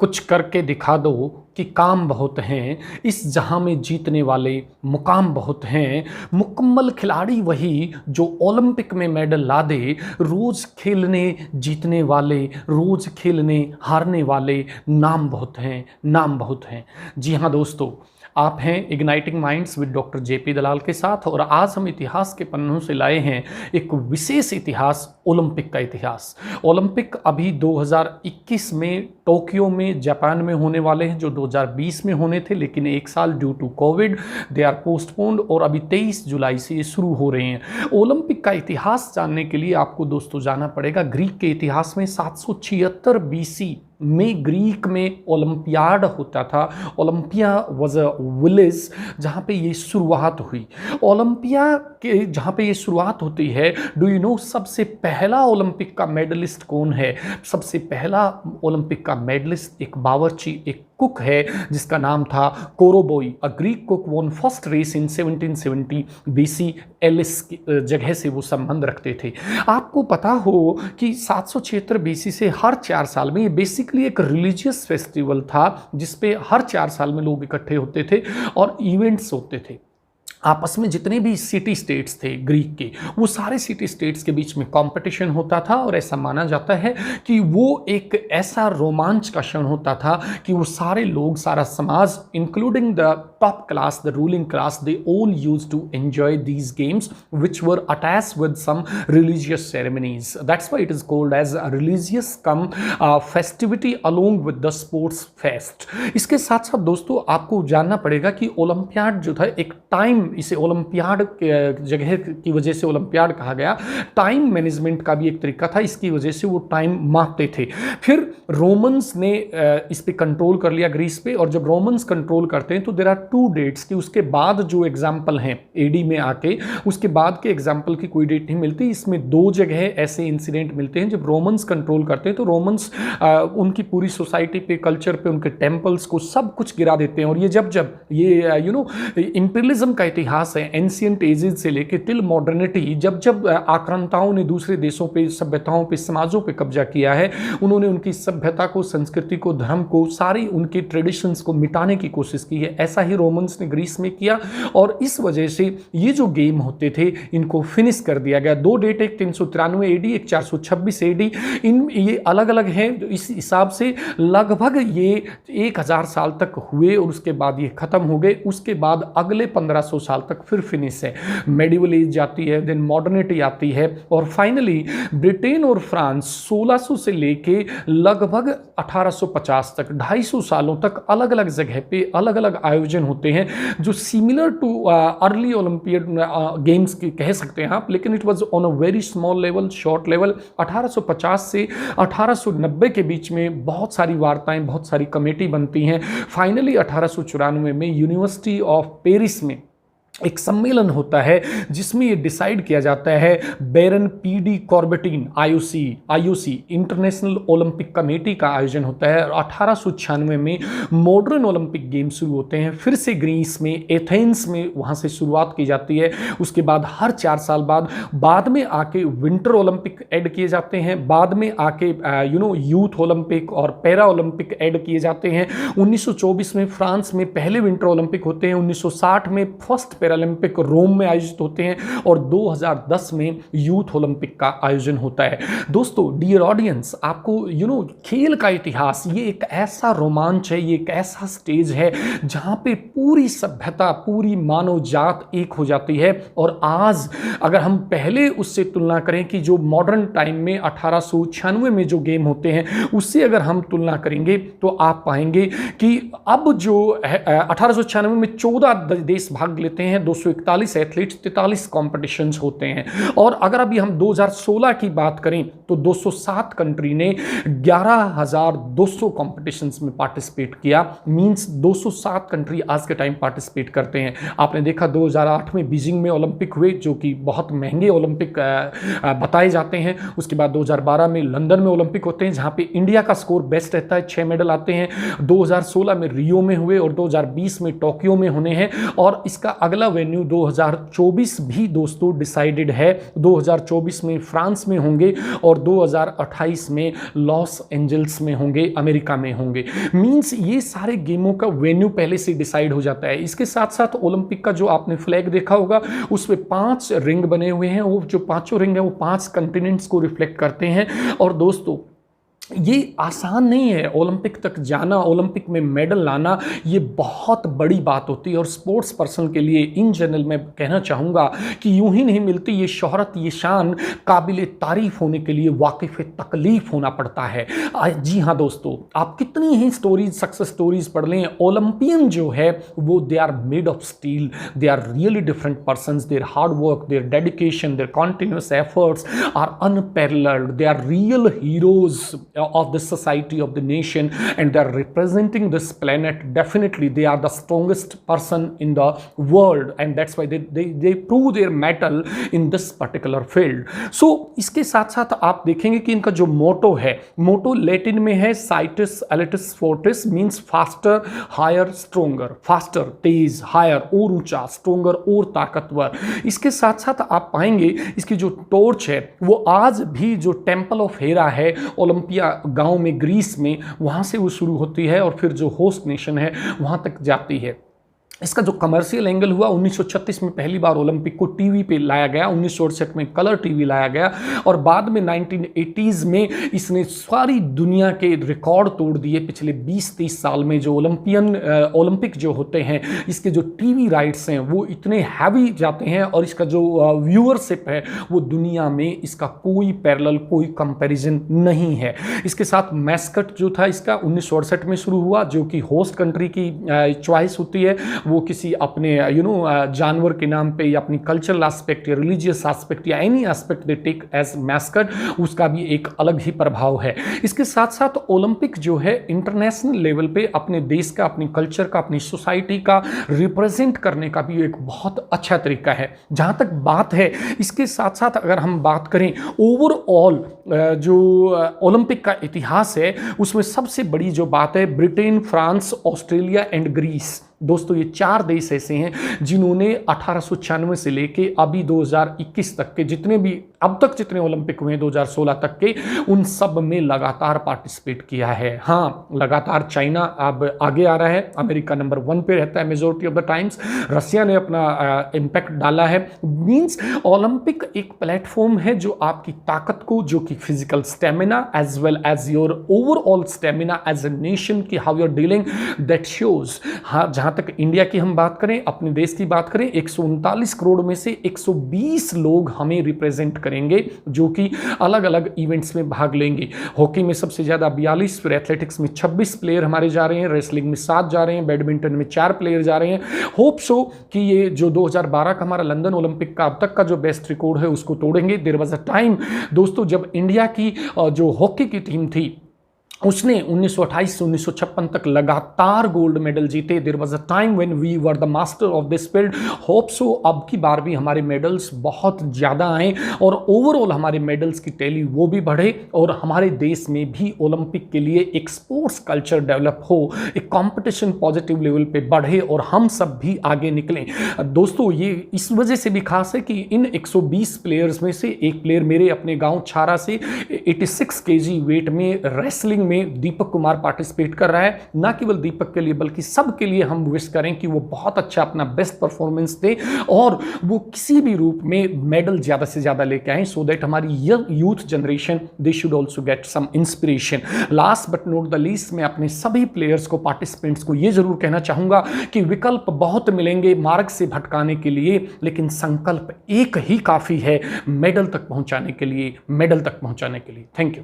कुछ करके दिखा दो कि काम बहुत हैं, इस जहां में जीतने वाले मुकाम बहुत हैं। मुकम्मल खिलाड़ी वही जो ओलंपिक में मेडल ला दे। रोज खेलने जीतने वाले, रोज खेलने हारने वाले, नाम बहुत हैं, नाम बहुत हैं। जी हाँ दोस्तों, आप हैं igniting minds with doctor JP Dalal के साथ, और आज हम इतिहास के पन्नों से लाए हैं एक विशेष इतिहास, ओलंपिक का इतिहास। ओलंपिक अभी 2021 में टोक्यो में जापान में होने वाले हैं, जो 2020 में होने थे, लेकिन एक साल due to COVID they are postponed, और अभी 23 जुलाई से ये शुरू हो रहे हैं। ओलंपिक का इतिहास जानने के लिए आपको दोस्तों जाना पड़ेगा ग्रीक के इतिहास में। 776 बीसी में ग्रीक में ओलंपियाड होता था। ओलंपिया वॉज अ विलेज जहाँ पे ये शुरुआत हुई। ओलंपिया के जहाँ पे ये शुरुआत होती है, डू यू नो सबसे पहला ओलंपिक का मेडलिस्ट कौन है? सबसे पहला ओलंपिक का मेडलिस्ट एक बावर्ची, एक कुक है, जिसका नाम था Koroibos. A Greek cook won first race in 1770 BC. Elis जगह से वो संबंध रखते थे। आपको पता हो कि 776 बीसी से हर 4 साल में, ये बेसिकली एक रिलीजियस फेस्टिवल था जिसपे हर 4 साल में लोग इकट्ठे होते थे और इवेंट्स होते थे। आपस में जितने भी सिटी स्टेट्स थे ग्रीक के, वो सारे सिटी स्टेट्स के बीच में कंपटीशन होता था, और ऐसा माना जाता है कि वो एक ऐसा रोमांच का क्षण होता था कि वो सारे लोग, सारा समाज, including the top class, the ruling class, they all used to enjoy these games which were attached with some religious ceremonies. That's why it is called as religious cum festivity along with the sports fest. इसके साथ साथ दोस्तों आपको जानना पड़ेगा कि olympiad जो था, एक टाइम, इसे ओलंपियाड जगह की वजह से ओलंपियाड कहा गया। टाइम मैनेजमेंट का भी एक तरीका था, इसकी वजह से वो टाइम मापते थे। फिर रोमन्स ने इस पे कंट्रोल कर लिया ग्रीस पे, और जब रोमन्स कंट्रोल करते हैं तो देयर आर 2 डेट्स कि उसके बाद जो एग्जाम्पल हैं एडी में आके, उसके बाद के एग्जाम्पल की कोई डेट नहीं मिलती। इसमें 2 जगह ऐसे इंसिडेंट मिलते हैं जब रोमन्स कंट्रोल करते हैं, तो रोमन्स उनकी पूरी सोसाइटी पे, कल्चर पे, उनके टेम्पल्स को सब कुछ गिरा देते हैं। और ये जब जब ये इंपीरियलिज्म का इतिहास है, एंशिएंट एजेस से लेके टिल मॉडर्निटी, जब जब आक्रांताओं ने दूसरे देशों पे, सभ्यताओं पे, समाजों पे कब्जा किया है, उन्होंने उनकी सभ्यता को, संस्कृति को, धर्म को, सारी उनके ट्रेडिशंस को मिटाने की कोशिश की है। ऐसा ही रोमन्स ने ग्रीस में किया, और इस वजह से ये जो गेम होते थे इनको फिनिश कर दिया गया। 2 डेट, एक 393 एडी, एक 426 एडी। ये अलग अलग हैं, इस हिसाब से लगभग ये 1000 साल तक हुए, और उसके बाद ये खत्म हो गए। उसके बाद अगले 1500 साल तक फिर फिनिश है। मेडिवल एज जाती है, देन मॉडर्निटी आती है, और फाइनली ब्रिटेन और फ्रांस 1600 से लेके लगभग 1850 तक, 250 सालों तक अलग अलग जगह पे अलग अलग आयोजन होते हैं, जो similar too early Olympiad games कह सकते हैं आप, लेकिन it was on a very small level, short level. 1850 से 1890 के बीच में बहुत सारी वार्ताएं, बहुत सारी कमेटी बनती हैं। फाइनली 1894 में यूनिवर्सिटी ऑफ पेरिस में एक सम्मेलन होता है, जिसमें ये डिसाइड किया जाता है, Baron PD Coubertin, IOC International Olympic Committee का आयोजन होता है। 1896 में मॉडर्न ओलंपिक गेम शुरू होते हैं, फिर से ग्रीस में, एथेंस में, वहाँ से शुरुआत की जाती है। उसके बाद हर 4 साल बाद में आके विंटर ओलंपिक ऐड किए जाते हैं, बाद में आके यूथ ओलंपिक और पैरा ओलंपिक ऐड किए जाते हैं। 1924 में फ्रांस में पहले विंटर ओलंपिक होते हैं। 1960 में फर्स्ट पैरालंपिक रोम में आयोजित होते हैं, और 2010 में यूथ ओलंपिक का आयोजन होता है। दोस्तों, डियर ऑडियंस, आपको खेल का इतिहास ये एक ऐसा रोमांच है, ये एक ऐसा स्टेज है जहां पे पूरी सभ्यता, पूरी मानव जात एक हो जाती है। और आज अगर हम पहले उससे तुलना करें कि जो मॉडर्न टाइम में 1896 में जो गेम होते हैं, उससे अगर हम तुलना करेंगे तो आप पाएंगे कि अब जो 1896 में 14 देश भाग लेते हैं, 241 एथलीट्स, 43 कॉम्पिटिशन्स होते हैं। और अगर अभी हम 2016 की बात करें तो 207 कंट्री ने 11,200 कॉम्पिटिशन्स में पार्टिसिपेट किया। मींस 207 कंट्री आज के टाइम पार्टिसिपेट करते हैं। आपने देखा 2008 में बीजिंग में ओलंपिक हुए, जो कि बहुत महंगे ओलंपिक बताए जाते हैं। उसके बाद 2012 में लंदन में ओलंपिक होते हैं, जहां पे इंडिया का स्कोर बेस्ट रहता है, 6 मेडल आते हैं। 2016 में रियो में हुए, और 2020 में टोक्यो में होने हैं। और इसका अगला अगला वेन्यू 2024 भी दोस्तों डिसाइडेड है। 2024 में फ्रांस में होंगे और 2028 में लॉस एंजल्स में होंगे, अमेरिका में होंगे। मींस ये सारे गेमों का वेन्यू पहले से डिसाइड हो जाता है। इसके साथ साथ ओलंपिक का जो आपने फ्लैग देखा होगा उसमें 5 रिंग बने हुए हैं। वो जो पांचों रिंग है वो 5 कंटिनेंट्स को रिफ्लेक्ट करते हैं। और दोस्तों ये आसान नहीं है, ओलंपिक तक जाना, ओलंपिक में मेडल लाना, ये बहुत बड़ी बात होती है। और स्पोर्ट्स पर्सन के लिए इन जनरल मैं कहना चाहूँगा कि यूं ही नहीं मिलती ये शोहरत, ये शान। काबिल तारीफ होने के लिए वाकिफ तकलीफ होना पड़ता है। जी हाँ दोस्तों, आप कितनी ही स्टोरीज, सक्सेस स्टोरीज पढ़ लें, ओलंपियन जो है वो they are made of steel, they are really different persons, their hard work, their dedication, their continuous efforts are unparalleled, they are real heroes of the society, of the nation, and they are representing this planet. Definitely they are the strongest person in the world, and that's why they prove their mettle in this particular field. So इसके साथ साथ आप देखेंगे कि इनका जो मोटो है, मोटो Latin में है साइटिस एलिटिस फोर्टिस, means faster higher stronger, faster तेज, हायर और ऊंचा, स्ट्रोंगर और ताकतवर। इसके साथ साथ आप पाएंगे इसकी जो टॉर्च है वो आज भी जो टेम्पल ऑफ हेरा है ओलंपिया गांव में ग्रीस में, वहां से वो शुरू होती है और फिर जो होस्ट नेशन है वहां तक जाती है। इसका जो कमर्शियल एंगल हुआ 1936 में पहली बार ओलंपिक को टीवी पे लाया गया, 1968 में कलर टीवी लाया गया और बाद में 1980s में इसने सारी दुनिया के रिकॉर्ड तोड़ दिए। पिछले 20-30 साल में जो ओलंपिक जो होते हैं, इसके जो टीवी राइट्स हैं वो इतने हैवी जाते हैं और इसका जो व्यूअरशिप है वो दुनिया में इसका कोई पैरेलल, कोई कंपैरिजन नहीं है। इसके साथ मैस्कट जो था इसका 1968 में शुरू हुआ, जो कि होस्ट कंट्री की चॉइस होती है। वो किसी अपने जानवर के नाम पे या अपनी कल्चरल एस्पेक्ट या रिलीजियस एस्पेक्ट या any aspect they take as mascot, उसका भी एक अलग ही प्रभाव है। इसके साथ साथ ओलंपिक जो है इंटरनेशनल लेवल पे अपने देश का, अपनी कल्चर का, अपनी सोसाइटी का रिप्रेजेंट करने का भी एक बहुत अच्छा तरीका है। जहाँ तक बात है, इसके साथ साथ अगर हम बात करें ओवरऑल जो ओलंपिक का इतिहास है उसमें सबसे बड़ी जो बात है Britain, France, Australia and Greece. दोस्तों ये 4 देश ऐसे हैं जिन्होंने 1896 से लेके अभी 2021 तक के जितने भी अब तक जितने ओलंपिक हुए 2016 तक के, उन सब में लगातार पार्टिसिपेट किया है। हाँ, लगातार चाइना अब आगे आ रहा है, अमेरिका नंबर 1 पे रहता है मेजोरिटी ऑफ द टाइम्स, रसिया ने अपना इम्पैक्ट डाला है। मींस ओलंपिक एक प्लेटफॉर्म है जो आपकी ताकत को, जो कि physical stamina as well as your overall stamina as a nation की how you are dealing, that shows. हाँ, जहां तक इंडिया की हम बात करें, अपने देश की बात करें, 139 करोड़ में से 120 लोग हमें रिप्रेजेंट करेंगे जो कि अलग अलग इवेंट्स में भाग लेंगे। हॉकी में सबसे ज्यादा 42, फिर एथलेटिक्स में 26 प्लेयर हमारे जा रहे हैं, रेसलिंग में 7 जा रहे हैं, बैडमिंटन में 4 प्लेयर जा रहे हैं। होप सो कि ये जो 2012 का हमारा लंदन ओलंपिक का अब तक का जो बेस्ट रिकॉर्ड है उसको तोड़ेंगे। देयर वाज अ टाइम दोस्तों जब इंडिया की जो हॉकी की टीम थी उसने 1928 से 1956 तक लगातार गोल्ड मेडल जीते। There was a time when we were the master of this field. Hope so अब की बार भी हमारे मेडल्स बहुत ज़्यादा आए और ओवरऑल हमारे मेडल्स की टैली वो भी बढ़े और हमारे देश में भी ओलंपिक के लिए एक स्पोर्ट्स कल्चर डेवलप हो, एक कंपटीशन पॉजिटिव लेवल पे बढ़े और हम सब भी आगे निकलें। दोस्तों ये इस वजह से भी खास है कि इन 120 प्लेयर्स में से एक प्लेयर मेरे अपने गाँव छारा से 86 kg वेट में रेसलिंग में दीपक कुमार पार्टिसिपेट कर रहा है। ना केवल दीपक के लिए बल्कि सब के लिए हम विश करें कि वो बहुत अच्छा अपना बेस्ट परफॉर्मेंस दे और वो किसी भी रूप में मेडल ज्यादा से ज्यादा लेके आए, सो दैट हमारी youth generation they should also get some inspiration. Last but not the least, मैं अपने सभी प्लेयर्स को, पार्टिसिपेंट्स को ये जरूर कहना चाहूंगा कि विकल्प बहुत मिलेंगे मार्ग से भटकाने के लिए, लेकिन संकल्प एक ही काफी है मेडल तक पहुंचाने के लिए, मेडल तक पहुंचाने के लिए। Thank you.